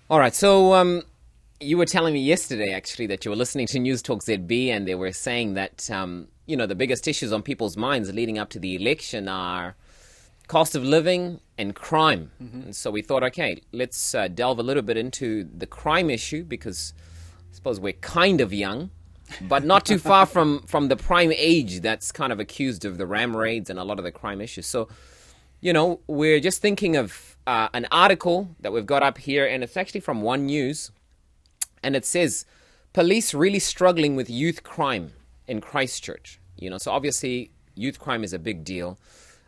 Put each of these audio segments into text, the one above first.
All right. So you were telling me yesterday, actually, that you were listening to News Talk ZB, and they were saying that the biggest issues on people's minds leading up to the election are cost of living and crime. And so we thought, okay, let's delve a little bit into the crime issue because I suppose we're kind of young, but not too far from the prime age that's kind of accused of the ram raids and a lot of the crime issues. So we're just thinking of an article that we've got up here, and it's actually from One News, and it says, police really struggling with youth crime in Christchurch. So obviously youth crime is a big deal,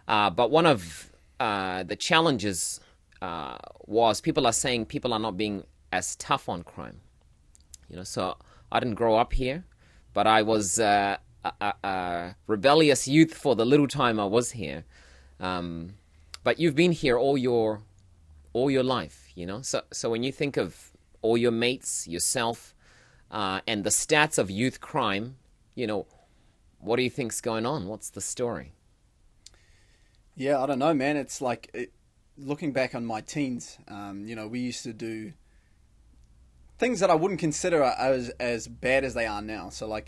but one of the challenges was people are saying people are not being as tough on crime. So I didn't grow up here, but I was a rebellious youth for the little time I was here. But you've been here all your life, So when you think of all your mates, yourself, and the stats of youth crime, what do you think's going on? What's the story? Yeah, I don't know, man. It's like looking back on my teens. We used to do things that I wouldn't consider as bad as they are now. So, like,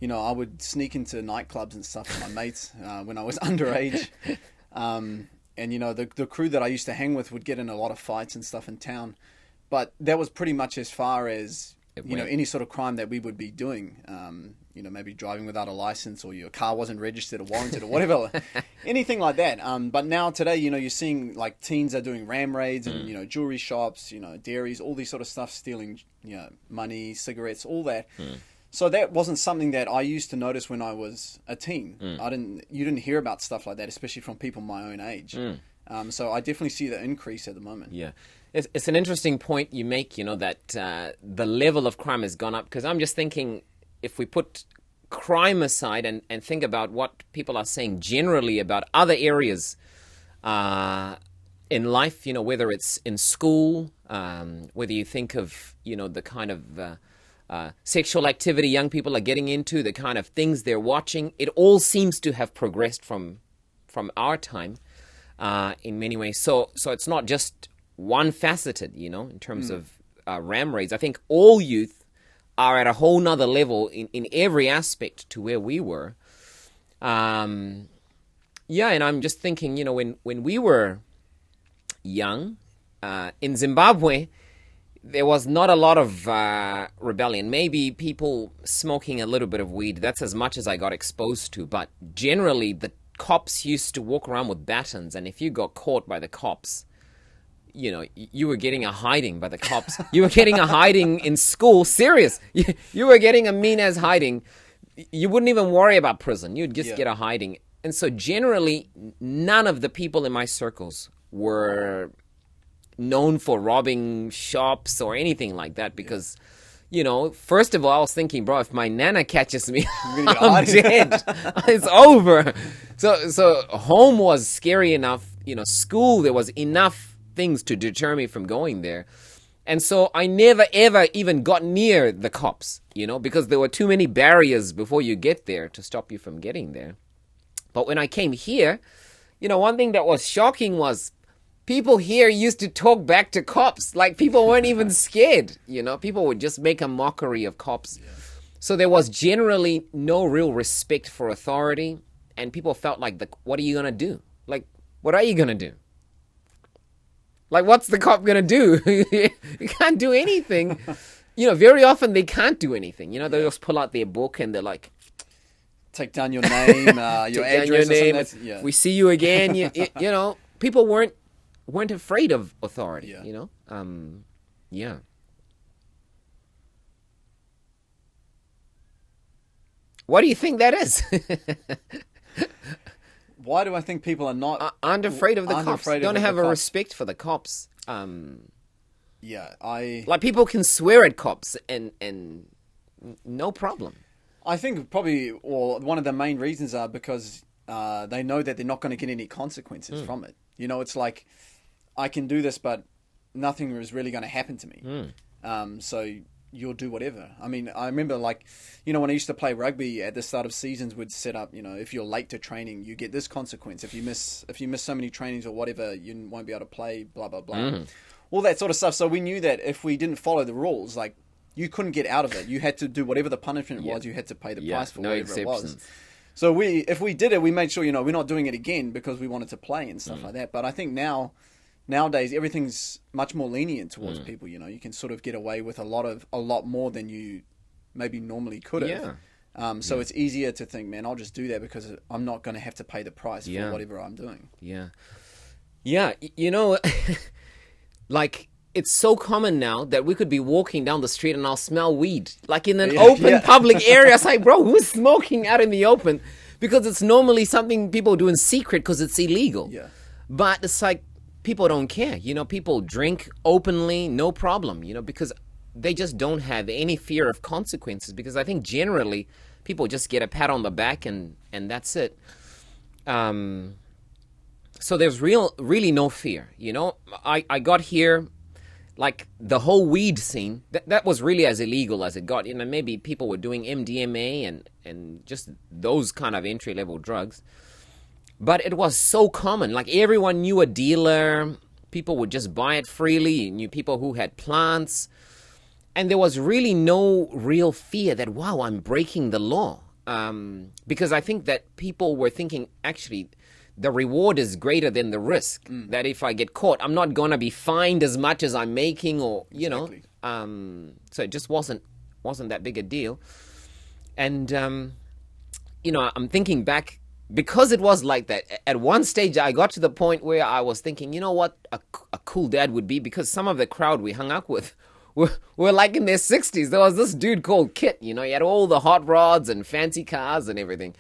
I would sneak into nightclubs and stuff with my mates when I was underage. And the crew that I used to hang with would get in a lot of fights and stuff in town, but that was pretty much as far as any sort of crime that we would be doing. Maybe driving without a license, or your car wasn't registered or warranted or whatever, anything like that. But now today, you're seeing like teens are doing ram raids and jewelry shops, dairies, all these sort of stuff, stealing money, cigarettes, all that. So that wasn't something that I used to notice when I was a teen. You didn't hear about stuff like that, especially from people my own age. So I definitely see the increase at the moment. Yeah. It's an interesting point you make, that the level of crime has gone up, because I'm just thinking if we put crime aside and think about what people are saying generally about other areas in life, whether it's in school, whether you think of, the kind of sexual activity young people are getting into, the kind of things they're watching, it all seems to have progressed from our time in many ways. So it's not just one faceted, in terms of ram raids. I think all youth are at a whole nother level in every aspect to where we were. And I'm just thinking, when we were young in Zimbabwe, there was not a lot of rebellion. Maybe people smoking a little bit of weed. That's as much as I got exposed to. But generally, the cops used to walk around with batons. And if you got caught by the cops, you were getting a hiding by the cops. You were getting a hiding in school. Serious. You were getting a mean-ass hiding. You wouldn't even worry about prison. You'd just get a hiding. And so generally, none of the people in my circles were known for robbing shops or anything like that, because first of all, I was thinking, bro, if my nana catches me, I'm dead. It's over. So home was scary enough. School, there was enough things to deter me from going there. And so I never ever even got near the cops, because there were too many barriers before you get there to stop you from getting there. But when I came here, one thing that was shocking was people here used to talk back to cops. Like, people weren't even scared. People would just make a mockery of cops. Yeah. So there was generally no real respect for authority, and people felt like, what are you going to do? Like, what are you going to do? Like, what's the cop going to do? You can't do anything. Very often they can't do anything. They just pull out their book and they're like, take down your name, your address, or something. Yeah. We see you again. People weren't afraid of authority. Yeah. Yeah. What do you think that is? Why do I think people are not aren't afraid of the cops? Don't have a respect for the cops. Like, people can swear at cops and no problem. I think probably, or one of the main reasons are because they know that they're not going to get any consequences from it. It's like, I can do this, but nothing is really going to happen to me. So you'll do whatever. I mean, I remember, like, when I used to play rugby, at the start of seasons, we'd set up, if you're late to training, you get this consequence. If you miss so many trainings or whatever, you won't be able to play, blah, blah, blah. all that sort of stuff. So we knew that if we didn't follow the rules, like, you couldn't get out of it. You had to do whatever the punishment was. You had to pay the price for no whatever exceptions. it was. So if we did it, we made sure, we're not doing it again because we wanted to play and stuff like that. But I think nowadays everything's much more lenient towards people. You can sort of get away with a lot more than you maybe normally could have. So it's easier to think, man, I'll just do that because I'm not going to have to pay the price for whatever I'm doing. Yeah, like, it's so common now that we could be walking down the street and I'll smell weed, like in an open public area. It's like, bro, who's smoking out in the open? Because it's normally something people do in secret because it's illegal. But it's like, people don't care. People drink openly, no problem, because they just don't have any fear of consequences, because I think generally people just get a pat on the back and that's it. So there's really no fear. I got here, like, the whole weed scene, that was really as illegal as it got. Maybe people were doing MDMA and just those kind of entry-level drugs. But it was so common. Like, everyone knew a dealer. People would just buy it freely. You knew people who had plants. And there was really no real fear that, wow, I'm breaking the law. Because I think that people were thinking, actually, the reward is greater than the risk. That if I get caught, I'm not going to be fined as much as I'm making, or, Exactly. So it just wasn't that big a deal. And, I'm thinking back, because it was like that, at one stage I got to the point where I was thinking, you know what a cool dad would be, because some of the crowd we hung out with were like in their 60s. There was this dude called Kit, he had all the hot rods and fancy cars and everything.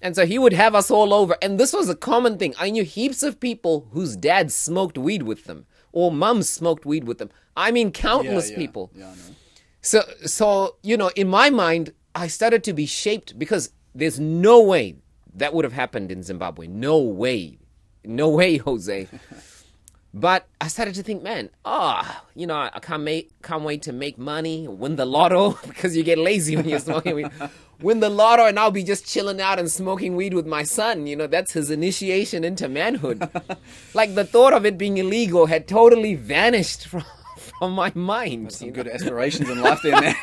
And so he would have us all over. And this was a common thing. I knew heaps of people whose dads smoked weed with them, or mums smoked weed with them. I mean, countless people. Yeah, I know. So, in my mind, I started to be shaped, because there's no way that would have happened in Zimbabwe. No way. No way, Jose. But I started to think, man, I can't wait to make money, win the lotto, because you get lazy when you're smoking weed. Win the lotto, and I'll be just chilling out and smoking weed with my son. That's his initiation into manhood. Like, the thought of it being illegal had totally vanished from my mind. That's some good aspirations in life there, man.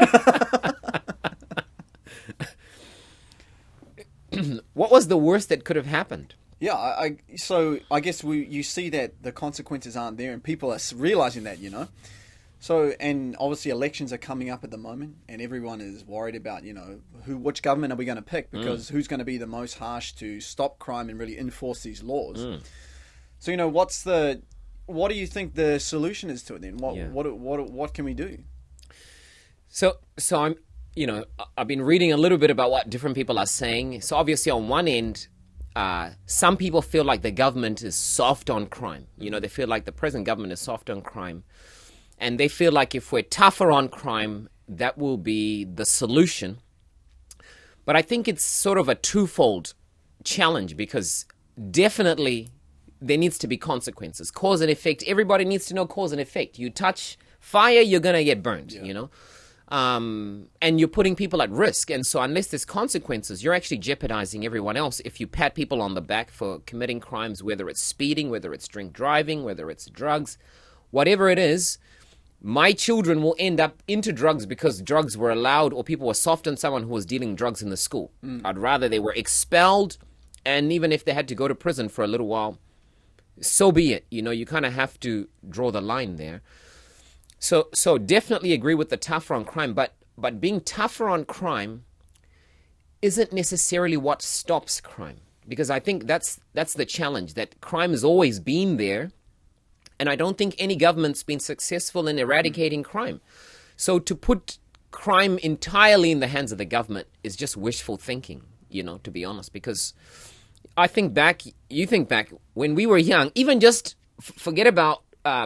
What was the worst that could have happened? Yeah, so I guess you see that the consequences aren't there, and people are realizing that, So, and obviously elections are coming up at the moment, and everyone is worried about, which government are we going to pick, because who's going to be the most harsh to stop crime and really enforce these laws. So, what do you think the solution is to it then? What can we do? So I'm, I've been reading a little bit about what different people are saying. So obviously on one end, some people feel like the government is soft on crime. They feel like the present government is soft on crime. And they feel like if we're tougher on crime, that will be the solution. But I think it's sort of a twofold challenge, because definitely there needs to be consequences. Cause and effect. Everybody needs to know cause and effect. You touch fire, you're going to get burned, and you're putting people at risk. And so unless there's consequences, you're actually jeopardizing everyone else if you pat people on the back for committing crimes, whether it's speeding, whether it's drink driving, whether it's drugs, whatever it is. My children will end up into drugs because drugs were allowed, or people were soft on someone who was dealing drugs in the school. I'd rather they were expelled, and even if they had to go to prison for a little while, so be it. You kind of have to draw the line there. So definitely agree with the tougher on crime, but being tougher on crime isn't necessarily what stops crime, because I think that's the challenge, that crime has always been there. And I don't think any government's been successful in eradicating crime. So to put crime entirely in the hands of the government is just wishful thinking, to be honest. Because you think back, when we were young, even just forget about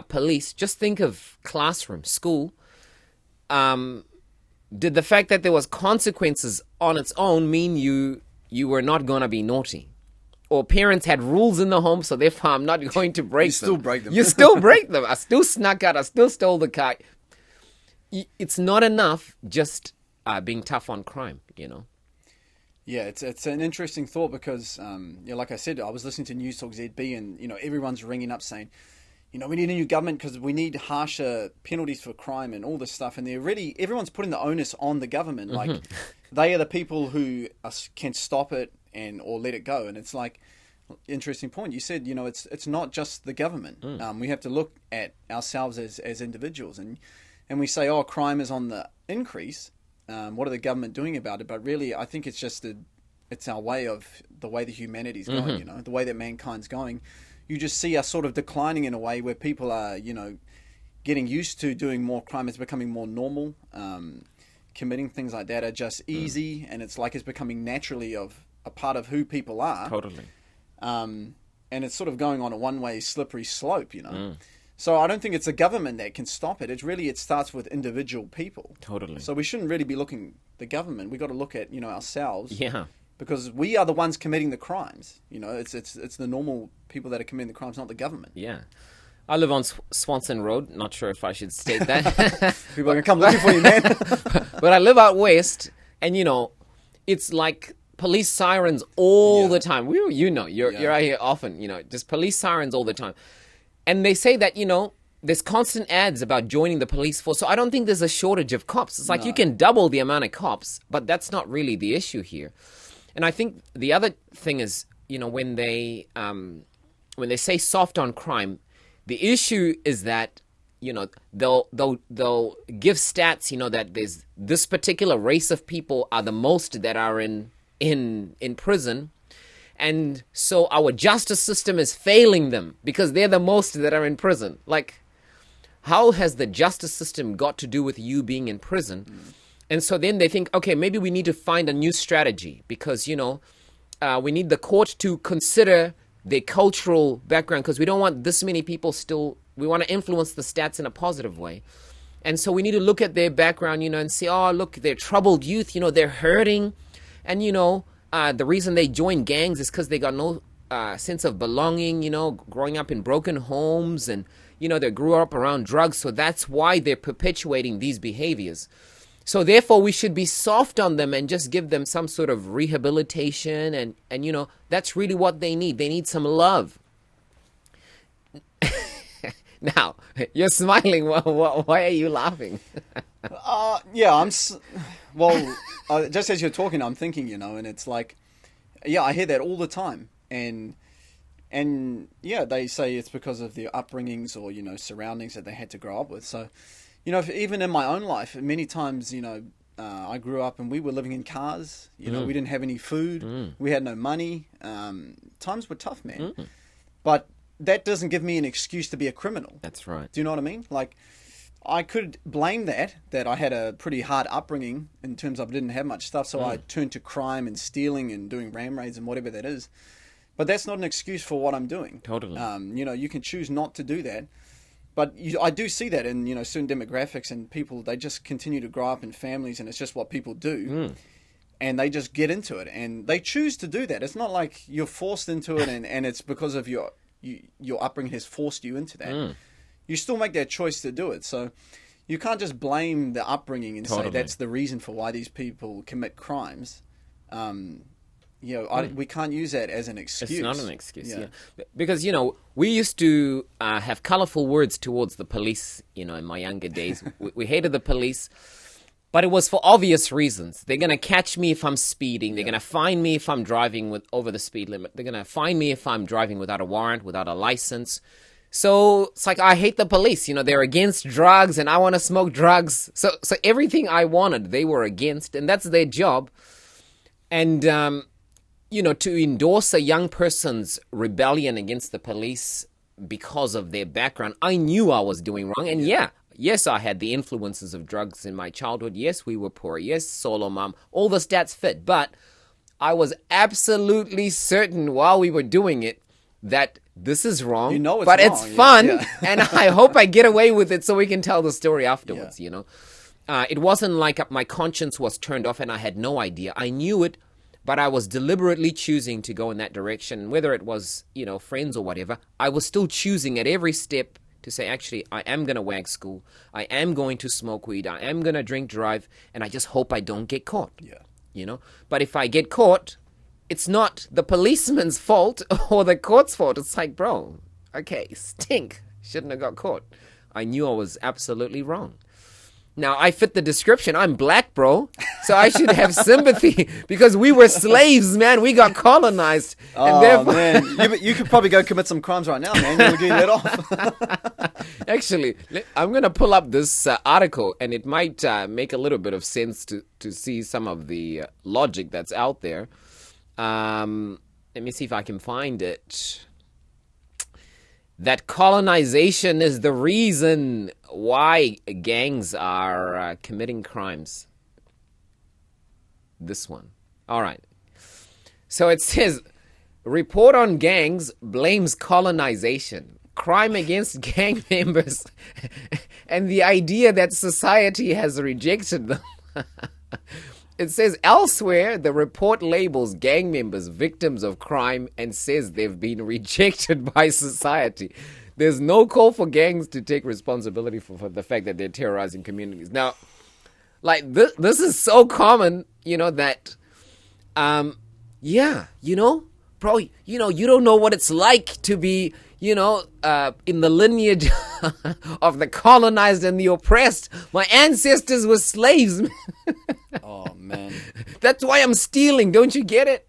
police, just think of classroom, school. Did the fact that there was consequences on its own mean you were not going to be naughty? Or parents had rules in the home, so therefore I'm not going to break them. You still break them. You still break them. I still snuck out. I still stole the car. It's not enough just being tough on crime, Yeah, it's an interesting thought, because, like I said, I was listening to News Talk ZB, and, everyone's ringing up saying, we need a new government because we need harsher penalties for crime and all this stuff. And everyone's putting the onus on the government. Like, they are the people who can stop it or let it go. And it's like, interesting point. You said, it's not just the government. We have to look at ourselves as individuals. And we say, oh, crime is on the increase. What are the government doing about it? But really, I think it's just it's our way of the way that humanity's going, the way that mankind's going. You just see us sort of declining in a way where people are, getting used to doing more crime. It's becoming more normal. Committing things like that are just easy, and it's like it's becoming naturally a part of who people are. Totally. And it's sort of going on a one-way slippery slope, So I don't think it's a government that can stop it. It starts with individual people. Totally. So we shouldn't really be looking the government. We got to look at ourselves. Yeah. Because we are the ones committing the crimes. It's the normal people that are committing the crimes, not the government. Yeah. I live on Swanson Road. Not sure if I should state that. People are going to come looking for you, man. But I live out west, and, it's like police sirens all the time. You're out here often, just police sirens all the time. And they say that, there's constant ads about joining the police force. So I don't think there's a shortage of cops. It's like you can double the amount of cops, but that's not really the issue here. And I think the other thing is, when they say soft on crime, the issue is that, they'll give stats, that there's this particular race of people are the most that are in prison. And so our justice system is failing them because they're the most that are in prison. Like, how has the justice system got to do with you being in prison? And so then they think, okay, maybe we need to find a new strategy because, we need the court to consider their cultural background because we don't want this many people we want to influence the stats in a positive way. And so we need to look at their background, and say, oh, look, they're troubled youth, they're hurting. And, the reason they join gangs is because they got no sense of belonging, growing up in broken homes and, they grew up around drugs. So that's why they're perpetuating these behaviors. So therefore, we should be soft on them and just give them some sort of rehabilitation. And that's really what they need. They need some love. Now, you're smiling. Why are you laughing? Just as you're talking, I'm thinking, and it's like, I hear that all the time. And they say it's because of their upbringings or, surroundings that they had to grow up with. So, even in my own life, many times, I grew up and we were living in cars. We didn't have any food. We had no money. Times were tough, man. But that doesn't give me an excuse to be a criminal. That's right. Do you know what I mean? Like, I could blame that I had a pretty hard upbringing in terms of I didn't have much stuff. So I turned to crime and stealing and doing ram raids and whatever that is. But that's not an excuse for what I'm doing. Totally. You can choose not to do that. But I do see that in, certain demographics and people, they just continue to grow up in families and it's just what people do. And they just get into it and they choose to do that. It's not like you're forced into it and it's because of your upbringing has forced you into that. You still make that choice to do it. So you can't just blame the upbringing and say that's the reason for why these people commit crimes. We can't use that as an excuse. It's not an excuse, yeah. Because, we used to have colorful words towards the police, in my younger days. We hated the police, but it was for obvious reasons. They're going to catch me if I'm speeding. They're going to fine me if I'm driving over the speed limit. They're going to fine me if I'm driving without a warrant, without a license. So it's like, I hate the police. They're against drugs and I want to smoke drugs. So everything I wanted, they were against, and that's their job. And, to endorse a young person's rebellion against the police because of their background, I knew I was doing wrong. And yes, I had the influences of drugs in my childhood. Yes, we were poor. Yes, solo mom. All the stats fit. But I was absolutely certain while we were doing it that this is wrong, it's but wrong. It's fun, and I hope I get away with it so we can tell the story afterwards, It wasn't like my conscience was turned off and I had no idea. I knew it, but I was deliberately choosing to go in that direction, whether it was, friends or whatever. I was still choosing at every step to say, actually, I am going to wag school. I am going to smoke weed. I am going to drink, drive, and I just hope I don't get caught. But if I get caught, it's not the policeman's fault or the court's fault. It's like, bro, okay, stink. Shouldn't have got caught. I knew I was absolutely wrong. Now, I fit the description. I'm black, bro. So I should have sympathy because we were slaves, man. We got colonized. Oh, therefore... man. You could probably go commit some crimes right now, man. You'll get let off. Actually, I'm going to pull up this article, and it might make a little bit of sense to see some of the logic that's out there. Let me see if I can find it. That colonization is the reason why gangs are committing crimes. This one. All right. So it says, report on gangs blames colonization, crime against gang members, and the idea that society has rejected them. It says elsewhere, the report labels gang members victims of crime and says they've been rejected by society. There's no call for gangs to take responsibility for the fact that they're terrorizing communities. Now, like this is so common, that, bro, you don't know what it's like to be, in the lineage of the colonized and the oppressed. My ancestors were slaves. Oh, man. That's why I'm stealing. Don't you get it?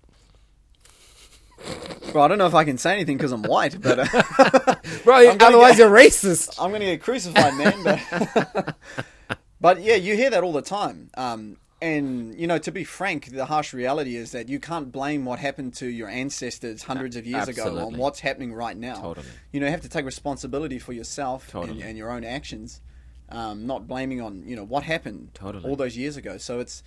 Bro, I don't know if I can say anything because I'm white, but... Bro, otherwise you're racist. I'm going to get crucified, man. But yeah, you hear that all the time. And, to be frank, the harsh reality is that you can't blame what happened to your ancestors hundreds of years ago on what's happening right now. Totally. You have to take responsibility for yourself Totally. and your own actions, not blaming on, what happened all those years ago. So it's...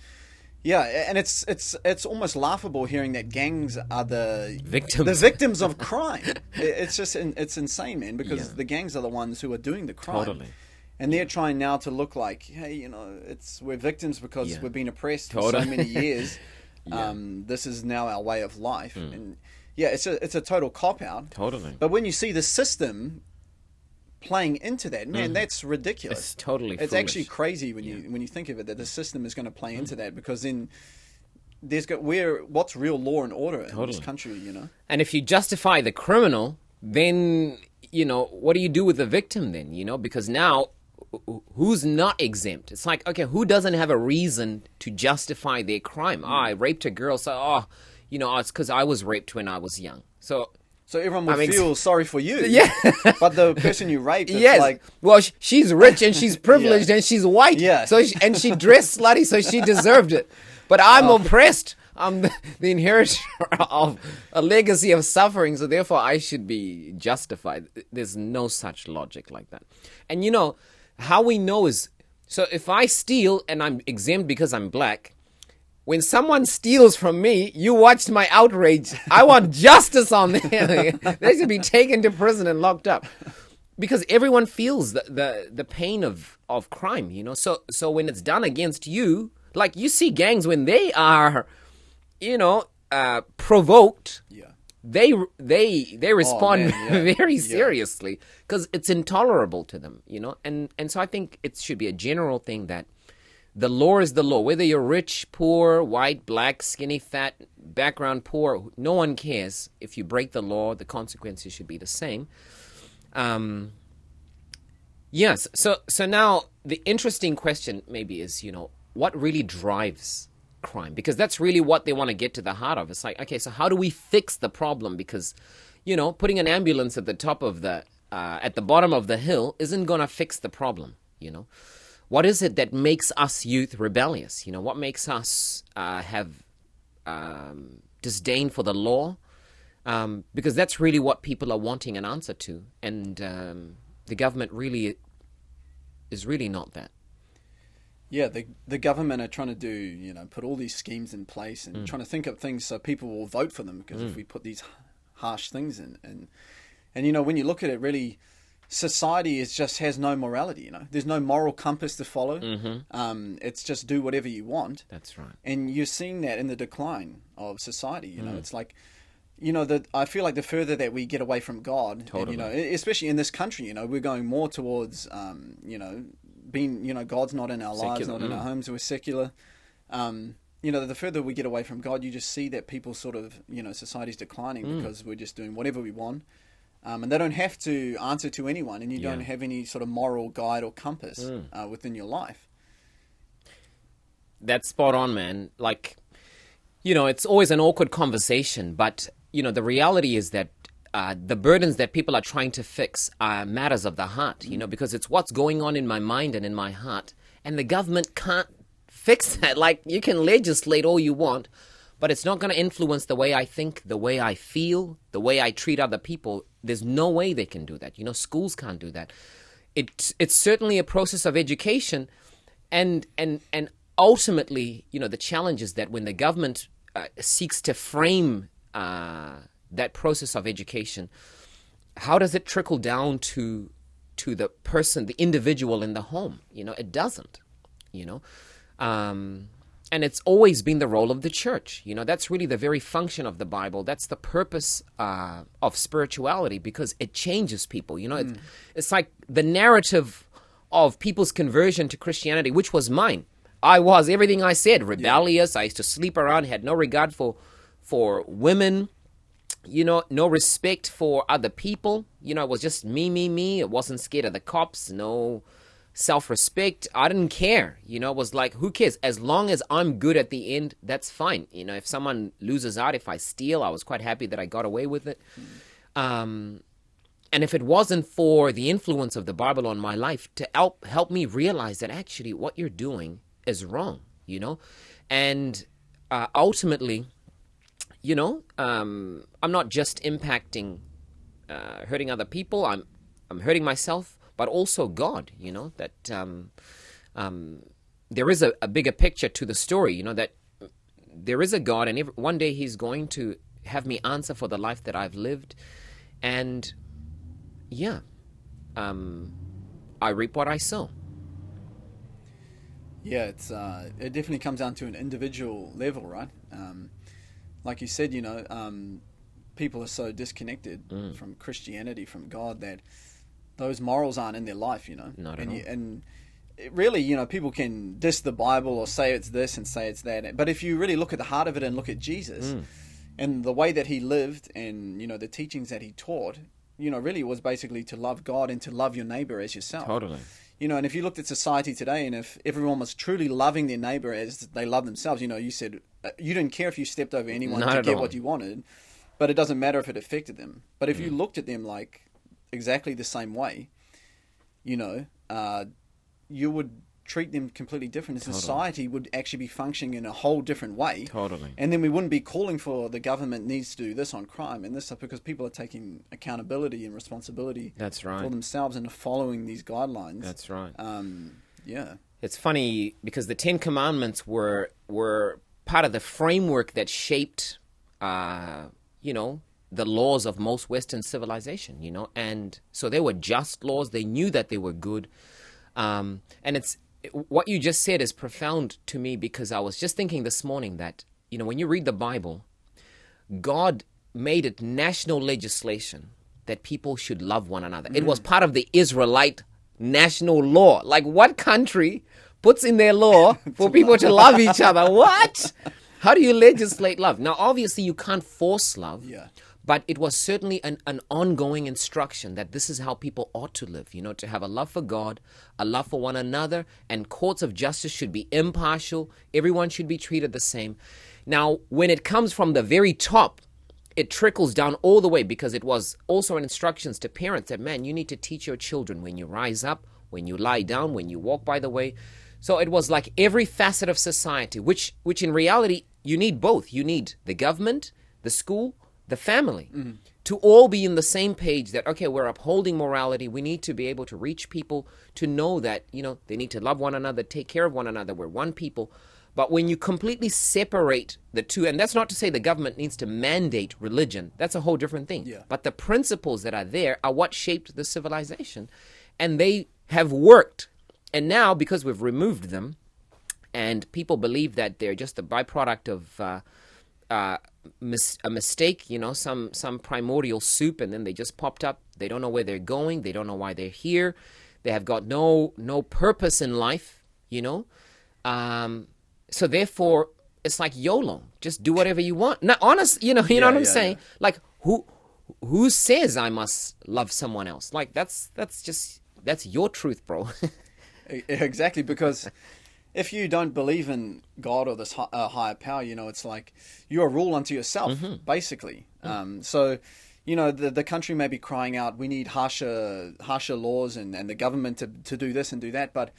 Yeah, and it's almost laughable hearing that gangs are the victims of crime. It's just it's insane, man, because the gangs are the ones who are doing the crime. Totally. And they're trying now to look like, hey, we're victims because we've been oppressed for so many years. This is now our way of life. And it's a total cop out. Totally. But when you see the system playing into that, man, that's ridiculous. It's totally It's foolish. Actually crazy when you think of it, that the system is going to play into that, because then what's real law and order in this country, And if you justify the criminal, then what do you do with the victim then? Because now who's not exempt? It's like, okay, who doesn't have a reason to justify their crime? I raped a girl, so it's because I was raped when I was young. So everyone will feel sorry for you. Yeah. But the person you raped, it's like... Well, she's rich and she's privileged and she's white. Yeah. So she dressed slutty, so she deserved it. But I'm oppressed. I'm the inheritor of a legacy of suffering, so therefore I should be justified. There's no such logic like that. And how we know is... So if I steal and I'm exempt because I'm black... When someone steals from me, you watched my outrage. I want justice on them. They should be taken to prison and locked up. Because everyone feels the pain of crime, So when it's done against you, like you see gangs when they are, provoked, they respond very seriously because it's intolerable to them, And so I think it should be a general thing that the law is the law. Whether you're rich, poor, white, black, skinny, fat, background poor, no one cares. If you break the law, the consequences should be the same. Yes. So now the interesting question maybe is, what really drives crime? Because that's really what they want to get to the heart of. It's like, okay, so how do we fix the problem? Because, putting an ambulance at the top of at the bottom of the hill isn't going to fix the problem, What is it that makes us youth rebellious? What makes us have disdain for the law? Because that's really what people are wanting an answer to. And the government really is really not that. Yeah, the government are trying to do, put all these schemes in place and trying to think up things so people will vote for them. Because if we put these harsh things in, and when you look at it, really... Society just has no morality, There's no moral compass to follow. It's just do whatever you want. That's right. And you're seeing that in the decline of society. It's like, I feel like the further that we get away from God, totally. And, especially in this country, we're going more towards, being, God's not in our lives, not in our homes. We're secular. The further we get away from God, you just see that people sort of, society's declining because we're just doing whatever we want. And they don't have to answer to anyone, and you Yeah. don't have any sort of moral guide or compass within your life. That's spot on, man. Like, it's always an awkward conversation, but, the reality is that the burdens that people are trying to fix are matters of the heart, because it's what's going on in my mind and in my heart. And the government can't fix that. Like, you can legislate all you want, but it's not going to influence the way I think, the way I feel, the way I treat other people. There's no way they can do that. Schools can't do that. It's certainly a process of education, and ultimately, the challenge is that when the government seeks to frame that process of education, how does it trickle down to the person, the individual in the home? It doesn't. And it's always been the role of the church. That's really the very function of the Bible. That's the purpose of spirituality, because it changes people. It's like the narrative of people's conversion to Christianity, which was mine. I was everything I said, rebellious. I used to sleep around, had no regard for women, no respect for other people. It was just me. I wasn't scared of the cops, no self-respect. I didn't care. It was like, who cares? As long as I'm good at the end, that's fine. If someone loses out, if I steal, I was quite happy that I got away with it. And if it wasn't for the influence of the Bible on my life to help me realize that actually what you're doing is wrong, and ultimately, I'm not just impacting, hurting other people. I'm hurting myself, but also God. That there is a bigger picture to the story. That there is a God, and one day He's going to have me answer for the life that I've lived, and I reap what I sow. Yeah, it definitely comes down to an individual level, right? Like you said, people are so disconnected from Christianity, from God, that those morals aren't in their life, Not at all. And it really, people can diss the Bible or say it's this and say it's that. But if you really look at the heart of it and look at Jesus and the way that He lived and, the teachings that He taught, really was basically to love God and to love your neighbor as yourself. Totally. And if you looked at society today, and if everyone was truly loving their neighbor as they love themselves, you said you didn't care if you stepped over anyone Not to at get all. what you wanted, but it doesn't matter if it affected them. But if you looked at them like exactly the same way, you would treat them completely different. And society would actually be functioning in a whole different way. Totally. And then we wouldn't be calling for the government needs to do this on crime and this stuff, because people are taking accountability and responsibility That's right. for themselves and are following these guidelines. That's right. Yeah. It's funny because the Ten Commandments were part of the framework that shaped, the laws of most Western civilization, and so they were just laws. They knew that they were good. And it's what you just said is profound to me, because I was just thinking this morning that, when you read the Bible, God made it national legislation that people should love one another. It was part of the Israelite national law. Like, what country puts in their law for people to love each other? What? How do you legislate love? Now, obviously, you can't force love. Yeah. But it was certainly an ongoing instruction that this is how people ought to live, to have a love for God, a love for one another, and courts of justice should be impartial. Everyone should be treated the same. Now, when it comes from the very top, it trickles down all the way, because it was also instructions to parents that, man, you need to teach your children when you rise up, when you lie down, when you walk by the way. So it was like every facet of society, which in reality, you need both. You need the government, the school, the family, to all be in the same page that, okay, we're upholding morality. We need to be able to reach people to know that, they need to love one another, take care of one another. We're one people. But when you completely separate the two, and that's not to say the government needs to mandate religion. That's a whole different thing. Yeah. But the principles that are there are what shaped the civilization. And they have worked. And now, because we've removed them, and people believe that they're just a byproduct of a mistake, some primordial soup, and then they just popped up. They don't know where they're going. They don't know why they're here. They have got no purpose in life, So therefore, it's like YOLO. Just do whatever you want. Now, honest, you know what I'm saying? Yeah. Like, who says I must love someone else? Like that's your truth, bro. Exactly, because if you don't believe in God or this higher power, it's like you're a rule unto yourself, basically. So, the country may be crying out, we need harsher laws and the government to do this and do that. But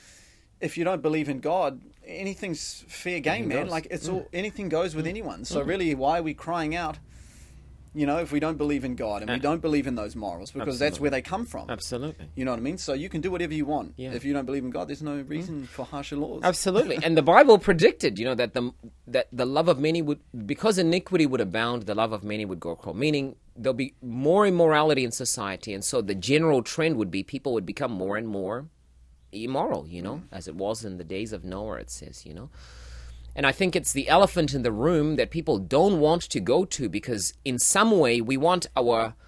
if you don't believe in God, anything's fair game, man. Goes. Like anything goes with anyone. So really, why are we crying out? If we don't believe in God and we don't believe in those morals, because that's where they come from. Absolutely. You know what I mean? So you can do whatever you want. Yeah. If you don't believe in God, there's no reason for harsher laws. Absolutely. And the Bible predicted, that the love of many would, because iniquity would abound, the love of many would grow cold. Meaning there'll be more immorality in society. And so the general trend would be people would become more and more immoral, as it was in the days of Noah, it says, And I think it's the elephant in the room that people don't want to go to, because in some way we want to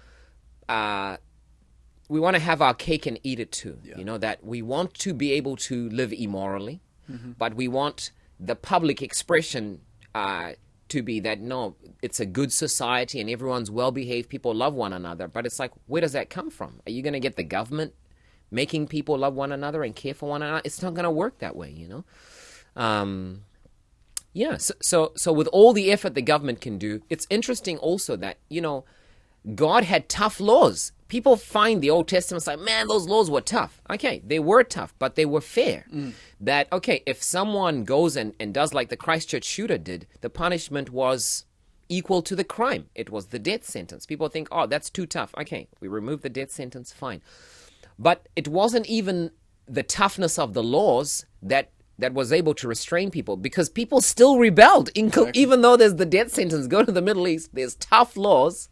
have our cake and eat it too. Yeah. That we want to be able to live immorally, but we want the public expression to be that, no, it's a good society and everyone's well-behaved, people love one another. But it's like, where does that come from? Are you going to get the government making people love one another and care for one another? It's not going to work that way, Yeah, so with all the effort the government can do, it's interesting also that, God had tough laws. People find the Old Testament like, man, those laws were tough. Okay, they were tough, but they were fair. That, okay, if someone goes and does like the Christchurch shooter did, the punishment was equal to the crime. It was the death sentence. People think, oh, that's too tough. Okay, we remove the death sentence, fine. But it wasn't even the toughness of the laws that was able to restrain people, because people still rebelled. Even though there's the death sentence, go to the Middle East, there's tough laws,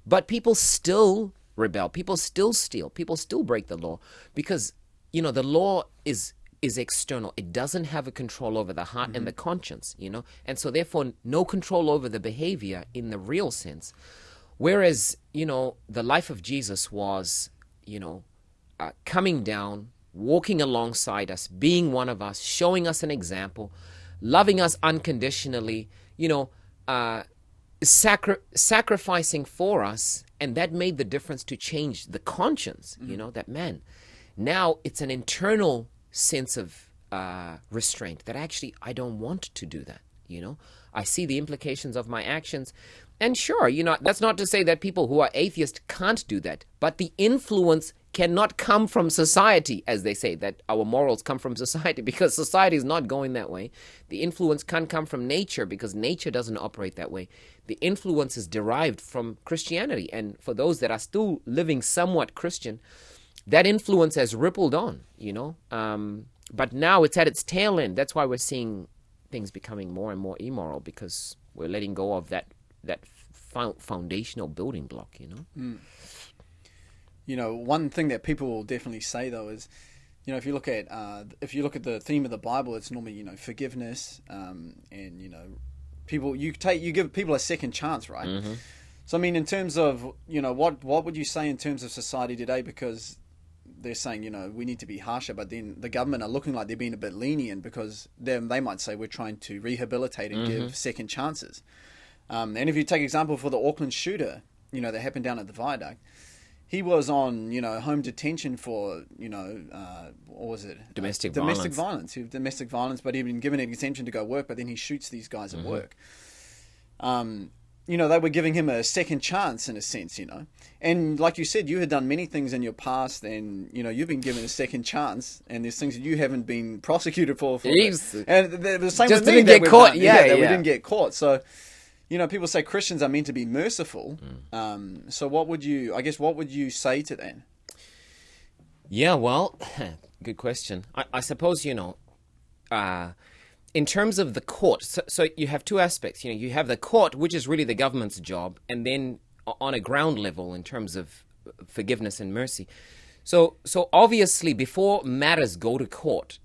but people still rebel. People still steal. People still break the law, because, the law is external. It doesn't have a control over the heart and the conscience, and so therefore no control over the behavior in the real sense. Whereas, the life of Jesus was, coming down, walking alongside us, being one of us, showing us an example, loving us unconditionally, sacrificing for us. And that made the difference to change the conscience, that, man, now it's an internal sense of restraint that actually I don't want to do that, I see the implications of my actions. And sure, that's not to say that people who are atheists can't do that, but the influence cannot come from society, as they say, that our morals come from society, because society is not going that way. The influence can't come from nature, because nature doesn't operate that way. The influence is derived from Christianity. And for those that are still living somewhat Christian, that influence has rippled on, but now it's at its tail end. That's why we're seeing things becoming more and more immoral, because we're letting go of that foundational building block, One thing that people will definitely say though is, if you look at the theme of the Bible, it's normally forgiveness, and people you give people a second chance, right? So I mean, in terms of what would you say in terms of society today? Because they're saying we need to be harsher, but then the government are looking like they're being a bit lenient, because they might say we're trying to rehabilitate and give second chances. And if you take example for the Auckland shooter, that happened down at the viaduct. He was on, home detention for, what was it? Domestic violence. Domestic violence, but he'd been given an exemption to go work, but then he shoots these guys at work. They were giving him a second chance in a sense, And like you said, you had done many things in your past, and, you've been given a second chance, and there's things that you haven't been prosecuted for. And the same just with me. Didn't get caught. We didn't get caught. So, people say Christians are meant to be merciful. So what would you say to that? Yeah, well, good question. I suppose, in terms of the court, so you have two aspects. You have the court, which is really the government's job, and then on a ground level in terms of forgiveness and mercy. So obviously, before matters go to court,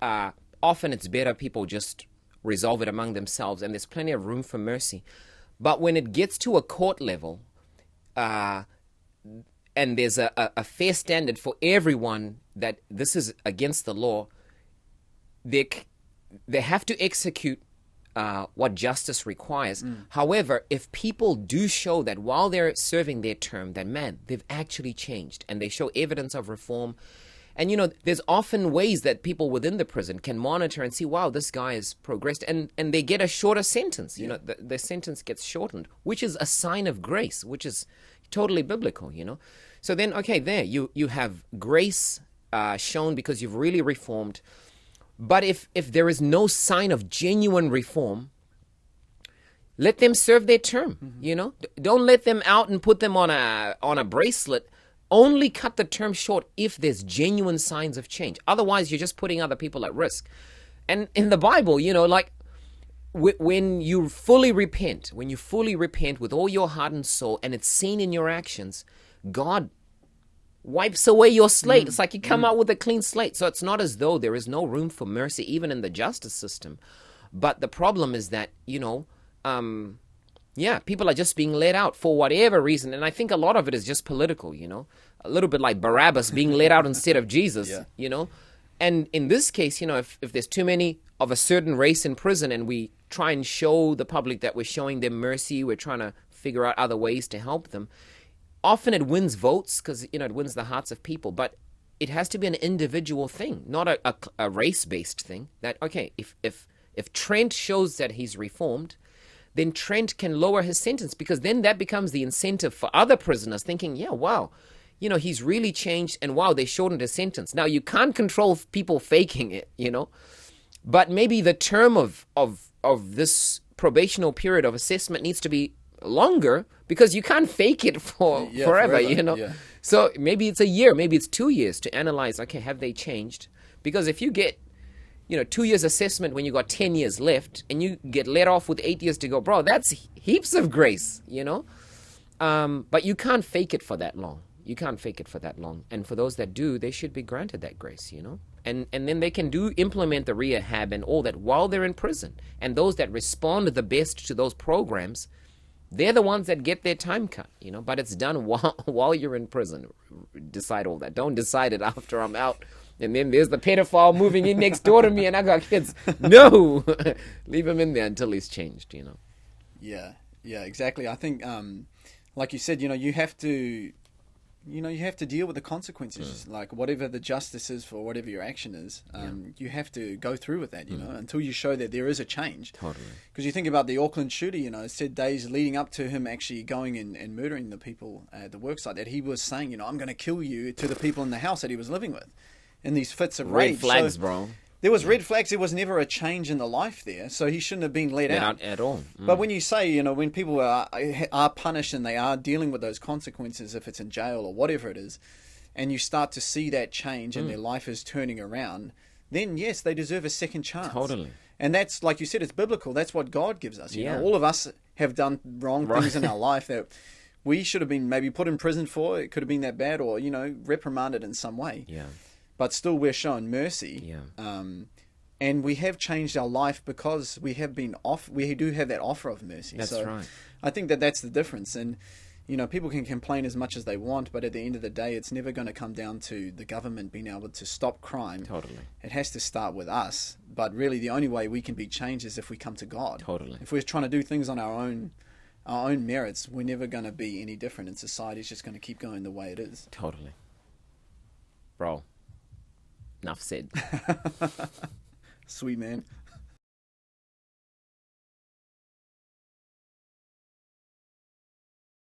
often it's better people just resolve it among themselves, and there's plenty of room for mercy. But when it gets to a court level, and there's a fair standard for everyone that this is against the law, they have to execute what justice requires. However, if people do show that while they're serving their term, that, man, they've actually changed and they show evidence of reform. And, there's often ways that people within the prison can monitor and see, wow, this guy has progressed. And they get a shorter sentence. The sentence gets shortened, which is a sign of grace, which is totally biblical, So then, okay, there, you have grace shown because you've really reformed. But if there is no sign of genuine reform, let them serve their term, Don't let them out and put them on a bracelet. Only cut the term short if there's genuine signs of change. Otherwise, you're just putting other people at risk. And in the Bible, when you fully repent with all your heart and soul, and it's seen in your actions, God wipes away your slate. It's like you come out with a clean slate. So it's not as though there is no room for mercy, even in the justice system. But the problem is that, people are just being let out for whatever reason. And I think a lot of it is just political, a little bit like Barabbas being let out instead of Jesus, And in this case, if there's too many of a certain race in prison and we try and show the public that we're showing them mercy, we're trying to figure out other ways to help them, often it wins votes because, it wins the hearts of people. But it has to be an individual thing, not a race-based thing. That, okay, if Trent shows that he's reformed, then Trent can lower his sentence, because then that becomes the incentive for other prisoners thinking, yeah, wow, he's really changed, and wow, they shortened his sentence. Now, you can't control people faking it, but maybe the term of this probational period of assessment needs to be longer, because you can't fake it for forever. Yeah. So maybe it's a year, maybe it's 2 years to analyze, okay, have they changed? Because if you get 2 years assessment when you got 10 years left, and you get let off with 8 years to go, bro, that's heaps of grace, But you can't fake it for that long. And for those that do, they should be granted that grace, And then they can implement the rehab and all that while they're in prison. And those that respond the best to those programs, they're the ones that get their time cut, But it's done while you're in prison. Decide all that. Don't decide it after I'm out. And then there's the pedophile moving in next door to me and I got kids. No! Leave him in there until he's changed, Yeah, exactly. I think, like you said, you have to, you have to deal with the consequences. Like whatever the justice is for whatever your action is, you have to go through with that, until you show that there is a change. Totally. Because you think about the Auckland shooter, it said days leading up to him actually going and murdering the people at the worksite, that he was saying, I'm going to kill you, to the people in the house that he was living with. In these fits of rage. Red flags, bro. There was red flags. There was never a change in the life there, so he shouldn't have been let out at all. But when you say, when people are punished and they are dealing with those consequences, if it's in jail or whatever it is, and you start to see that change and their life is turning around, then yes, they deserve a second chance. Totally. And that's, like you said, it's biblical. That's what God gives us. You know, all of us have done wrong things in our life that we should have been maybe put in prison for. It could have been that bad, or reprimanded in some way. Yeah. But still, we're shown mercy. Yeah. And we have changed our life because we have been we do have that offer of mercy. That's right. I think that's the difference. And, people can complain as much as they want, but at the end of the day, it's never going to come down to the government being able to stop crime. Totally. It has to start with us. But really, the only way we can be changed is if we come to God. Totally. If we're trying to do things on our own merits, we're never going to be any different. And society's just going to keep going the way it is. Totally. Bro. Enough said. Sweet man.